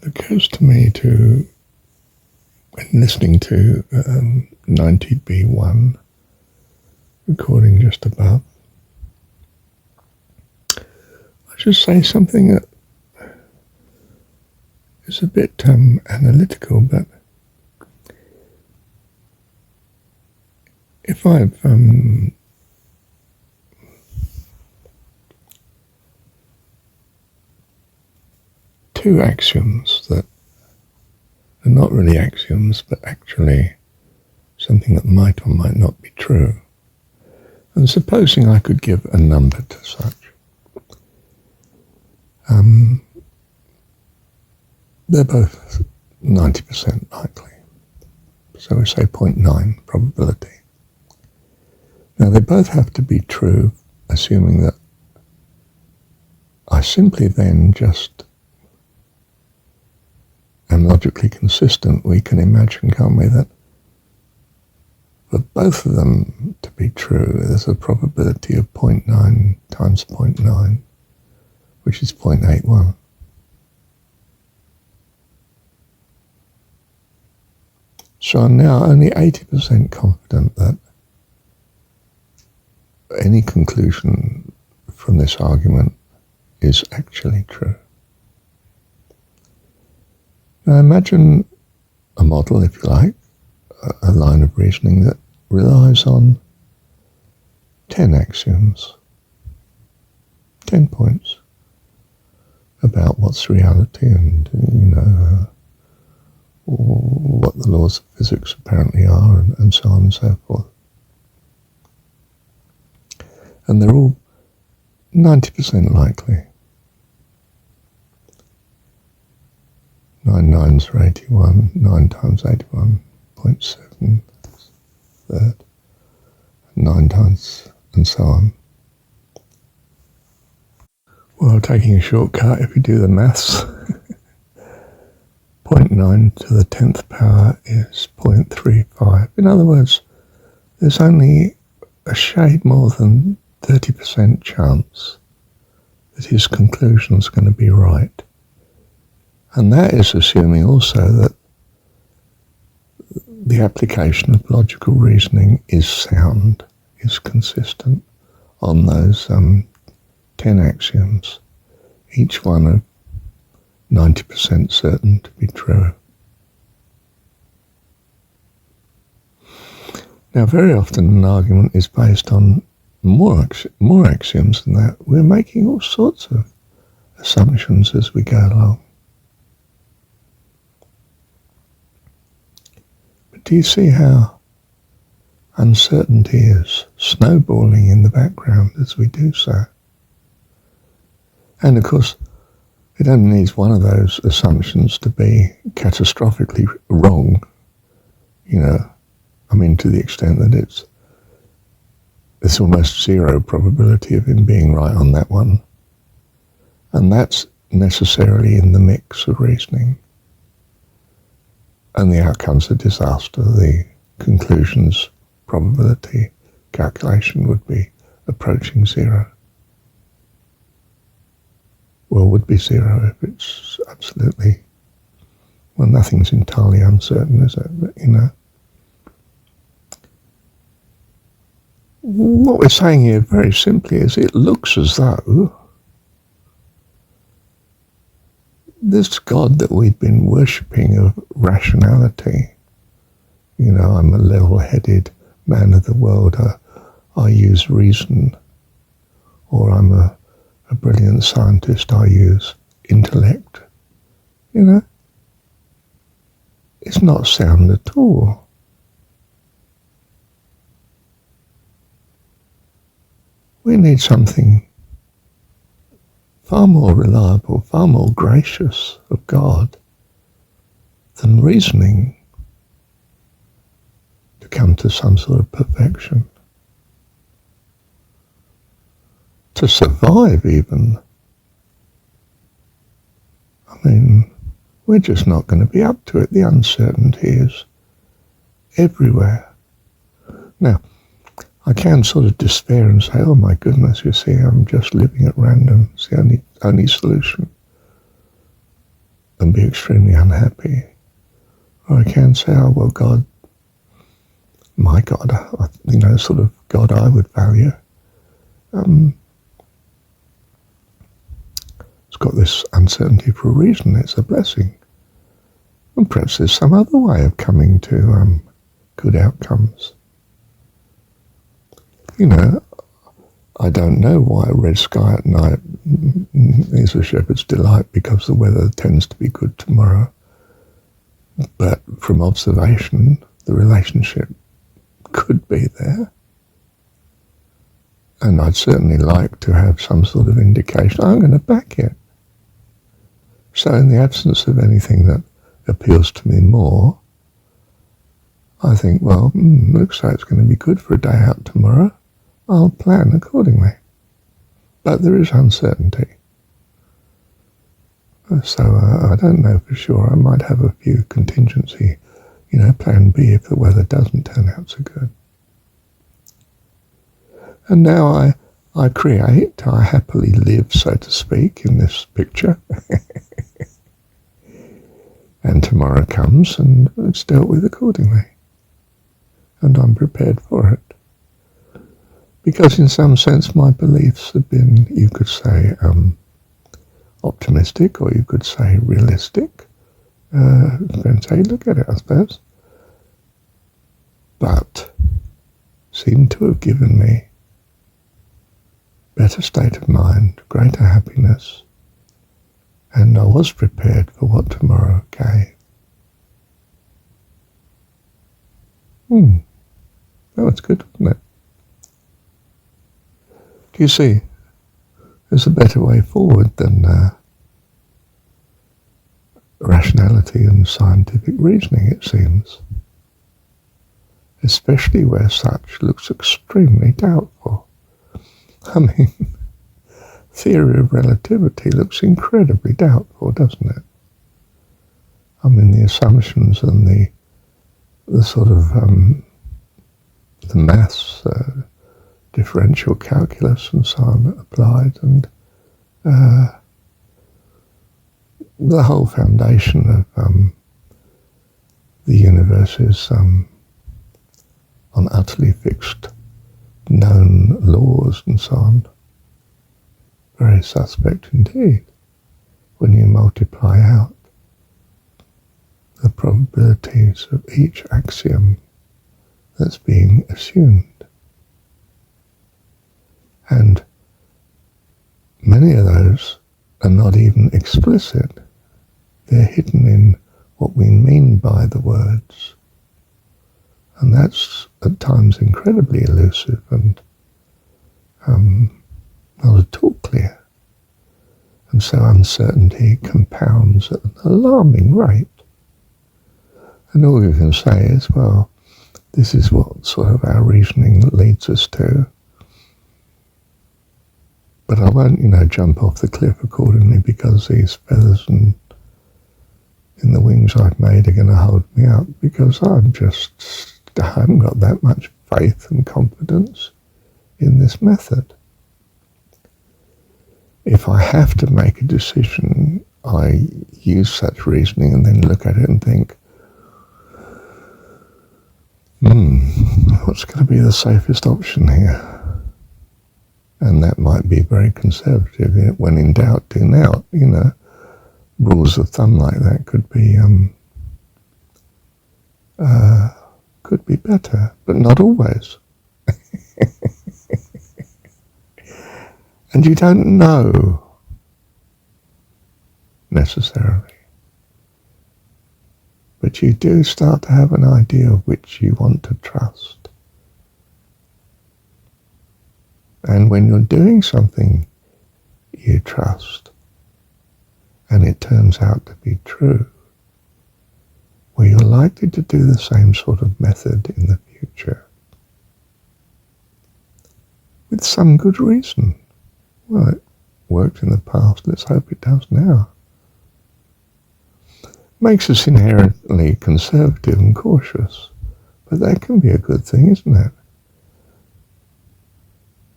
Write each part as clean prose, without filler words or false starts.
It occurs to me when listening to 90B1 recording just above, I should say something that is a bit analytical, but if I've two axioms that are not really axioms, but actually something that might or might not be true, and supposing I could give a number to such, they're both 90% likely. So we say 0.9 probability. Now they both have to be true, assuming that I simply then just am logically consistent. We can imagine, can't we, that for both of them to be true, there's a probability of 0.9 times 0.9, which is 0.81. So I'm now only 80% confident that any conclusion from this argument is actually true. Now imagine a model, if you like, a line of reasoning that relies on 10 axioms, 10 points about what's reality and, what the laws of physics apparently are, and so on and so forth. And they're all 90% likely. 9 nines are 81, 9 times 81, 0.7, third, 9 times, and so on. Well, taking a shortcut, if you do the maths, 0.9 to the 10th power is 0.35. In other words, there's only a shade more than 30% chance that his conclusion is going to be right. And that is assuming also that the application of logical reasoning is sound, is consistent on those 10 axioms, each one of 90% certain to be true. Now, very often an argument is based on more axioms than that. We're making all sorts of assumptions as we go along. But do you see how uncertainty is snowballing in the background as we do so? And of course, it only needs one of those assumptions to be catastrophically wrong, to the extent that it's almost zero probability of him being right on that one. And that's necessarily in the mix of reasoning. And the outcome's a disaster. The conclusion's probability calculation would be approaching zero. Well, would be zero if it's absolutely, nothing's entirely uncertain, is it? But, what we're saying here very simply is it looks as though this God that we've been worshipping of rationality, I'm a level-headed man of the world, I use reason, or I'm a brilliant scientist, I use intellect. It's not sound at all. We need something far more reliable, far more gracious of God than reasoning to come to some sort of perfection. To survive even. We're just not going to be up to it. The uncertainty is everywhere. Now, I can sort of despair and say, oh my goodness, you see, I'm just living at random. It's the only solution. and be extremely unhappy. Or I can say, oh, well, God, my God, sort of God I would value, it's got this uncertainty for a reason. It's a blessing. And perhaps there's some other way of coming to good outcomes. I don't know why a red sky at night is a shepherd's delight, because the weather tends to be good tomorrow. But from observation, the relationship could be there. And I'd certainly like to have some sort of indication. I'm going to back it. So in the absence of anything that appeals to me more, I think, well, looks like it's going to be good for a day out tomorrow. I'll plan accordingly. But there is uncertainty. So I don't know for sure. I might have a few contingency, plan B if the weather doesn't turn out so good. And now I create, I happily live, so to speak, in this picture. And tomorrow comes and it's dealt with accordingly. And I'm prepared for it. Because in some sense my beliefs have been, you could say, optimistic, or you could say realistic. Depends how you look at it, I suppose. But seem to have given me better state of mind, greater happiness, and I was prepared for what tomorrow gave. That was good, wasn't it? Do you see? There's a better way forward than rationality and scientific reasoning, it seems. Especially where such looks extremely doubtful. I mean, theory of relativity looks incredibly doubtful, doesn't it? I mean, the assumptions and the sort of the maths, differential calculus and so on applied, and the whole foundation of the universe is on utterly fixed known laws and so on. Very suspect indeed when you multiply out the probabilities of each axiom that's being assumed. And many of those are not even explicit. They're hidden in what we mean by the words. And that's at times incredibly elusive and not at all clear. And so uncertainty compounds at an alarming rate. And all you can say is, well, this is what sort of our reasoning leads us to. But I won't, jump off the cliff accordingly, because these feathers in the wings I've made are going to hold me up, because I haven't got that much faith and confidence in this method. If I have to make a decision, I use such reasoning and then look at it and think, what's going to be the safest option here? And that might be very conservative. When in doubt, do nowt. Rules of thumb like that could be better, but not always. And you don't know necessarily, but you do start to have an idea of which you want to trust. And when you're doing something you trust, and it turns out to be true, well, you're likely to do the same sort of method in the future, with some good reason. Well, it worked in the past, let's hope it does now. Makes us inherently conservative and cautious, but that can be a good thing, isn't it?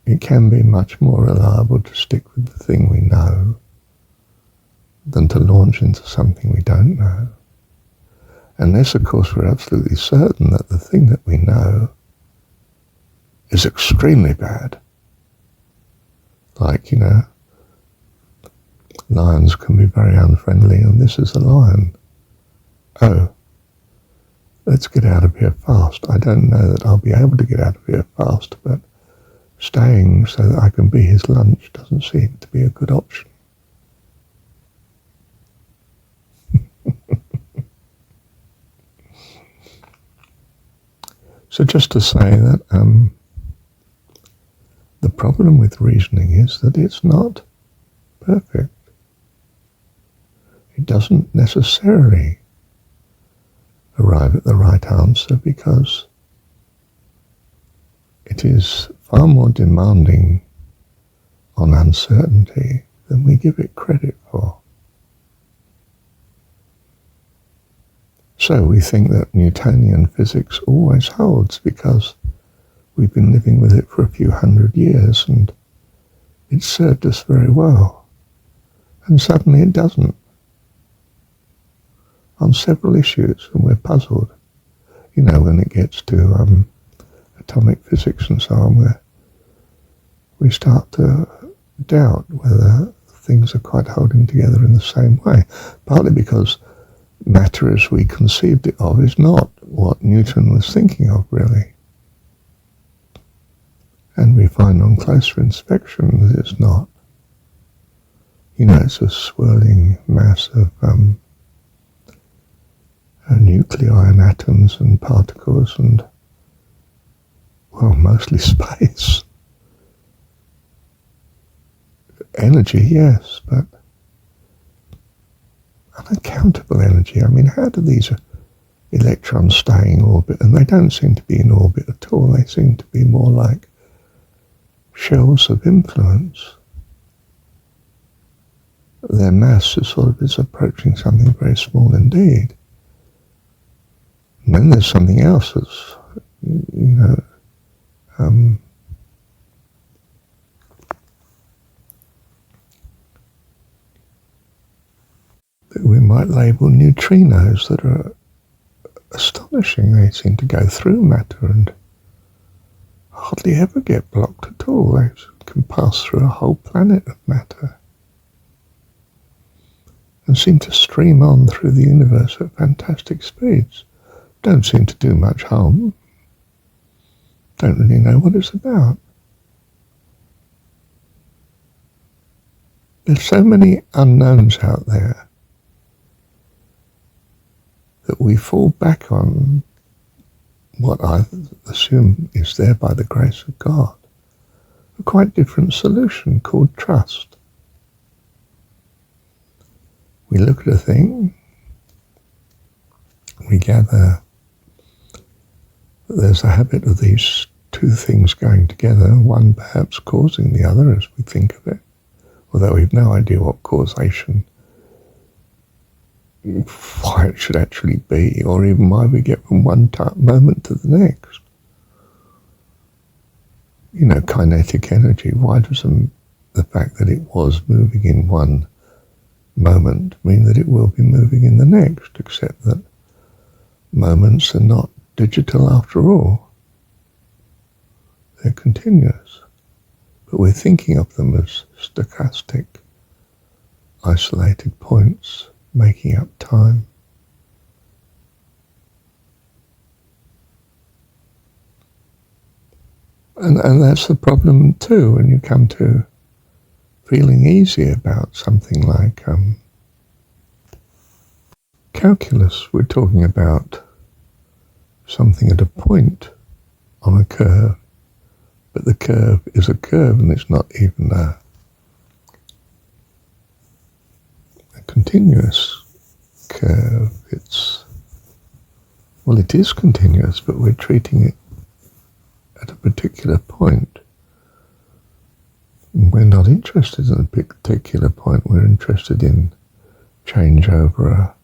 It can be much more reliable to stick with the thing we know than to launch into something we don't know. Unless, of course, we're absolutely certain that the thing that we know is extremely bad. Like, lions can be very unfriendly, and this is a lion. Oh, let's get out of here fast. I don't know that I'll be able to get out of here fast, but staying so that I can be his lunch doesn't seem to be a good option. So just to say that the problem with reasoning is that it's not perfect. It doesn't necessarily arrive at the right answer because it is far more demanding on uncertainty than we give it credit for. So we think that Newtonian physics always holds because we've been living with it for a few hundred years and it's served us very well. And suddenly it doesn't. On several issues, and we're puzzled. When it gets to atomic physics and so on, where we start to doubt whether things are quite holding together in the same way, partly because matter as we conceived it of is not what Newton was thinking of, really. And we find on closer inspection that it's not. It's a swirling mass of nuclei and atoms and particles and, well, mostly space. Energy, yes, but unaccountable energy. How do these electrons stay in orbit? And they don't seem to be in orbit at all. They seem to be more like shells of influence. Their mass is approaching something very small indeed. And then there's something else that's, that we might label neutrinos that are astonishing. They seem to go through matter and hardly ever get blocked at all. They can pass through a whole planet of matter and seem to stream on through the universe at fantastic speeds. Don't seem to do much harm. Don't really know what it's about. There's so many unknowns out there that we fall back on what I assume is there by the grace of God, a quite different solution called trust. We look at a thing, we gather that there's a habit of these two things going together, one perhaps causing the other as we think of it, although we've no idea what causation, why it should actually be, or even why we get from one moment to the next. Kinetic energy, why does the fact that it was moving in one moment mean that it will be moving in the next, except that moments are not digital after all. They're continuous, but we're thinking of them as stochastic, isolated points making up time. And that's the problem too when you come to feeling easy about something like calculus. We're talking about something at a point on a curve, but the curve is a curve and it's not even a continuous curve. It is continuous, but we're treating it at a particular point. We're not interested in a particular point, we're interested in change over a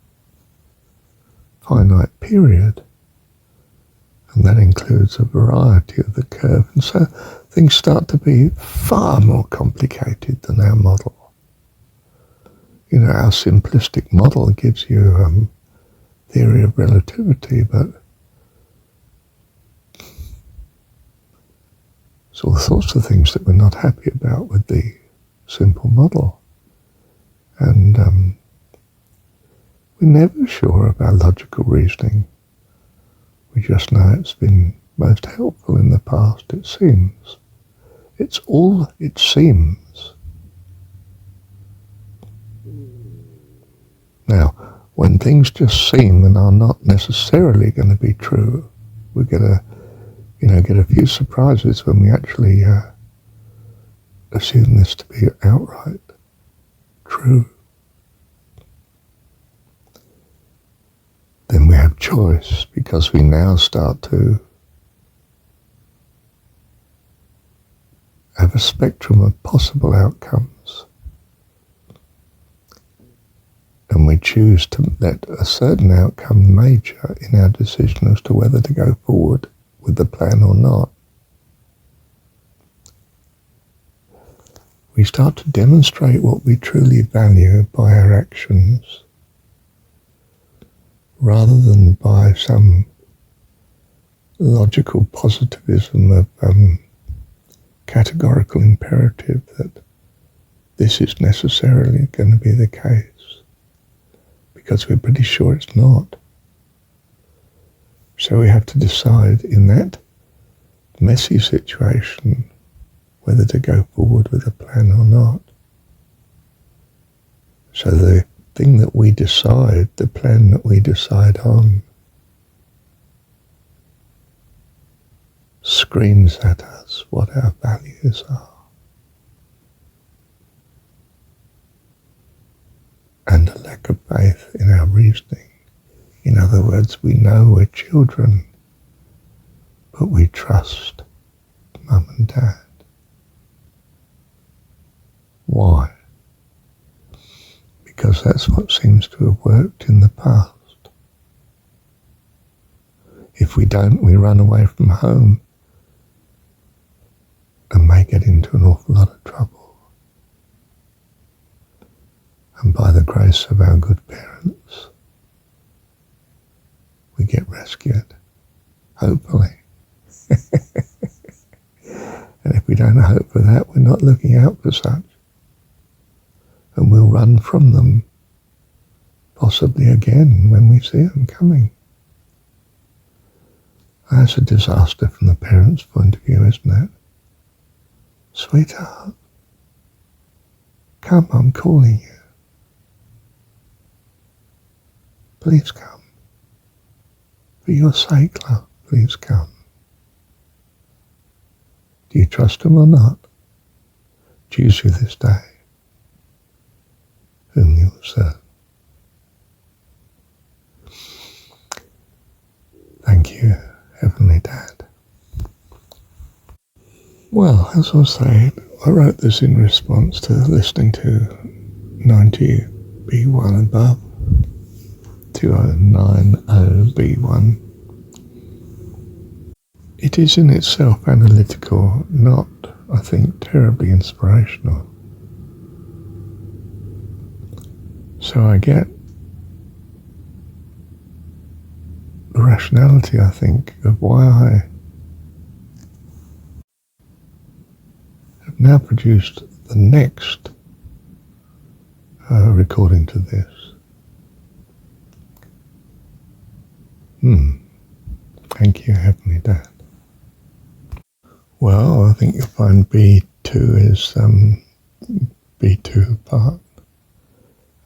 finite period. And that includes a variety of the curve. And so things start to be far more complicated than our model. our simplistic model gives you theory of relativity, but there's all sorts of things that we're not happy about with the simple model. And we're never sure of our logical reasoning. We just know it's been most helpful in the past, it seems. It's all it seems. Now, when things just seem and are not necessarily going to be true, we're going to, get a few surprises when we actually assume this to be outright true. Then we have choice, because we now start to have a spectrum of possible outcomes. And we choose to let a certain outcome major in our decision as to whether to go forward with the plan or not. We start to demonstrate what we truly value by our actions, rather than by some logical positivism of categorical imperative that this is necessarily going to be the case, because we're pretty sure it's not. So we have to decide in that messy situation whether to go forward with a plan or not. So the thing that we decide, the plan that we decide on, screams at us what our values are. And a lack of faith in our reasoning. In other words, we know we're children, but we trust mum and dad. Why? Because that's what seems to have worked in the past. If we don't, we run away from home and may get into an awful lot of trouble. And by the grace of our good parents, we get rescued, hopefully. And if we don't hope for that, we're not looking out for such. And we'll run from them, possibly again when we see them coming. That's a disaster from the parents' point of view, isn't it? Sweetheart, come, I'm calling you. Please come. For your sake, love, please come. Do you trust him or not? Choose you this day whom you will serve. Thank you, Heavenly Dad. Well, as I was saying, I wrote this in response to listening to 90B1 above, 2090B1. It is in itself analytical, not, I think, terribly inspirational. So I get the rationality, I think, of why I have now produced the next recording to this. Thank you, Heavenly Dad. Well, I think you'll find B2 is B2 part.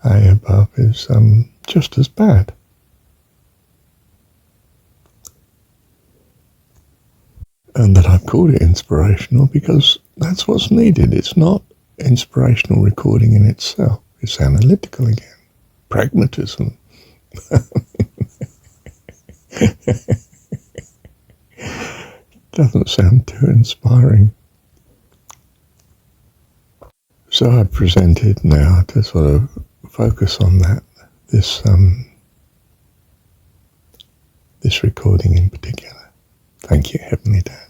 A above is just as bad. And that I've called it inspirational because that's what's needed. It's not inspirational recording in itself. It's analytical again. Pragmatism. Doesn't sound too inspiring. So I presented now to sort of focus on that, this recording in particular. Thank you, Heavenly Dad.